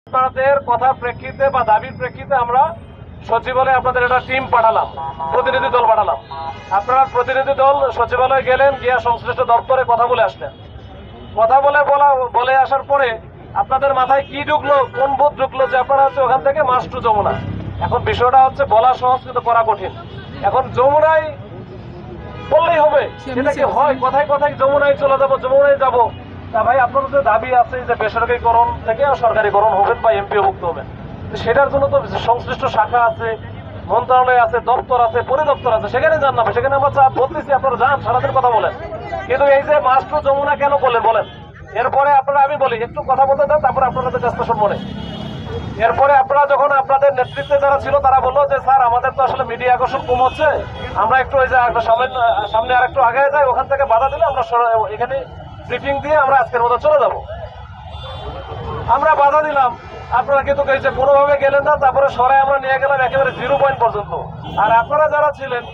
আপনাদের কথার প্রেক্ষিতে বা দাবির প্রেক্ষিতে আমরা সচিবালয়ে আপনাদের একটা টিম পাঠালাম, প্রতিনিধি দল পাঠালাম। আপনারা প্রতিনিধি দল সচিবালয়ে গেলেন, গিয়ে সংশ্লিষ্ট দপ্তরে কথা বলে আসলেন। কথা বলে আসার পরে আপনাদের মাথায় কি ঢুকলো, কোন বোধ ঢুকলো যে আপনারা হচ্ছে ওখান থেকে মাস টু যমুনা। এখন বিষয়টা হচ্ছে বলা সহজ কিন্তু করা কঠিন। এখন যমুনায় বললেই হবে, সেটা কি হয়? কথায় কথায় যমুনায় চলে যাবো, যমুনায় যাবো। তা ভাই আপনাদের যে দাবি আছে যে বেসরকারিকরণ থেকে সরকারিকরণ হবেন বা এমপিও মুক্ত হবেন, সেটার জন্য তো সংশ্লিষ্ট শাখা আছে, মন্ত্রণালয় আছে, দপ্তর আছে, পরিদপ্তর আছে, সেখানে যান না। সেখানে আমরা বলতেছি আপনারা যান, সারাদিন কথা বলেন। কিন্তু এই যে মাস টু যমুনা কেন করলেন বলেন? এরপরে আপনারা, আমি বলি একটু কথা বলতে দেন, তারপরে আপনাদের কাছে শুনবো। এরপরে আপনারা যখন আপনাদের নেতৃত্বে যারা ছিল তারা বললো যে স্যার আমাদের তো আসলে মিডিয়া আকর্ষণ কম হচ্ছে, আমরা একটু ওই যে সামনে আর একটু আগে যাই, ওখান থেকে বাধা দিলে আমরা এখানে ব্রিফিং দিয়ে আমরা আজকের মতো চলে যাব। আমরা বাধা দিলাম, আপনারা কিন্তু কোনোভাবে গেলেন না। তারপরে সরাই আমরা নিয়ে গেলাম একেবারে 0 পয়েন্ট পর্যন্ত। আর আপনারা যারা ছিলেন,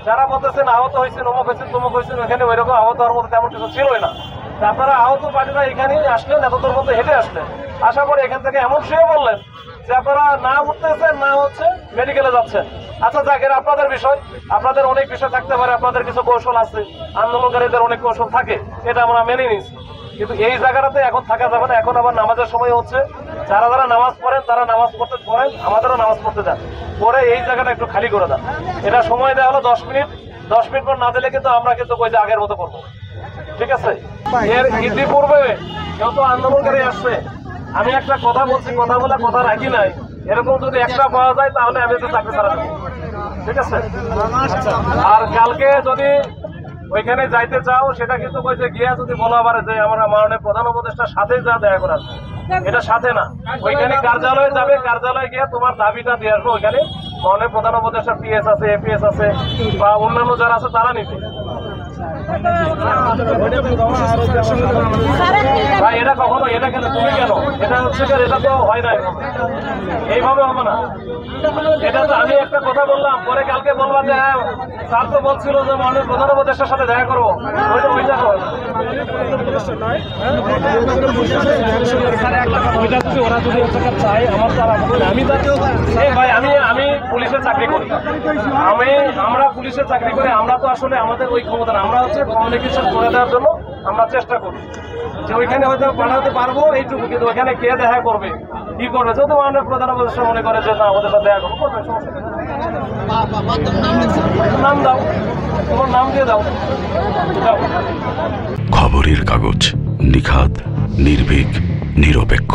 যারা বলতেছেন আহত হয়েছেন, অমুক হয়েছেন, তমুক হয়েছেন, ওখানে ওই রকম আহত হওয়ার মতো তেমন কিছু ছিলই না। আপনারা আহত পার্টিরা এখানেই আসলেন, এতদূর মধ্যে হেঁটে আসলেন। আসার পরে এখান থেকে এমন শুয়ে বললেন যে আপনারা না উঠতেছেন, না হচ্ছে মেডিকেলে যাচ্ছেন। আচ্ছা যাক, এর আপনাদের বিষয়, আপনাদের অনেক বিষয় থাকতে পারে, আপনাদের কিছু কৌশল আছে, আন্দোলনকারীদের অনেক কৌশল থাকে, এটা আমরা মেনে নিচ্ছি। কিন্তু এই জায়গাটাতে এখন থাকা যাবে না। এখন আবার নামাজের সময় হচ্ছে, যারা যারা নামাজ পড়েন তারা নামাজ পড়তে পড়েন, আমাদেরও নামাজ পড়তে যান, পরে এই জায়গাটা একটু খালি করে দেন। এটা সময় দেওয়া হলো 10 মিনিট, 10 মিনিট পর না দিলে কিন্তু আমরা কিন্তু ওই যে আগের মতো করবো, ঠিক আছে? এর ইতিপূর্বে যত আন্দোলনকারী আসছে, আমি একটা কথা বলছি, কথা বলে কথা রাখি নাই, এরকম যদি একটা পাওয়া যায় তাহলে আমি তো চাকরি ছাড়া দেবো, ঠিক আছে? আর কালকে যদি ওইখানে যাইতে চাও, সেটা কিন্তু কইছে গিয়া যদি বলা পারে যে আমরা মাননীয় প্রধান উপদেষ্টার সাথে যা দেখা করার, এটা সাথে না, ওইখানে কার্যালয়ে যাবে, কার্যালয়ে গিয়ে তোমার দাবিটা দিয়ে আসবো। ওইখানে মাননীয় প্রধান উপদেষ্টার পিএস আছে, এপিএস আছে, বা অন্যান্য যারা আছে তারা নিবে। ভাই এটা কখনো, এটা কেন তুমি কেন, এটা হচ্ছে এটা তো হয় না, এইভাবে হবে না। এটা তো আমি একটা কথা বললাম, পরে কালকে বলবা যে হ্যাঁ স্যার তো বলছিল যে মাননীয় প্রধান উপদেষ্টার সাথে দেখা করবো, ওইটা ওরা যদি চাই আমার তো আমি ভাই আমি পুলিশের চাকরি করি, আমরা পুলিশের চাকরি করি। আমরা তো আসলে আমাদের ওই ক্ষমতা না, আমরা হচ্ছে কমিউনিকেশন করে দেওয়ার জন্য আমরা চেষ্টা করি যে ওইখানে হয়তো পাঠাতে পারবো এইটুকু, কিন্তু ওইখানে কে দেখা করবে, কি করবে, যদি মাননীয় প্রধান উপদেষ্টা মনে করে যে না ওদের সাথে দেখা করবো, নাম দাও, তোমার নাম দিয়ে দাও। খবরের কাগজ, নিখাদ, নির্ভীক, নিরপেক্ষ।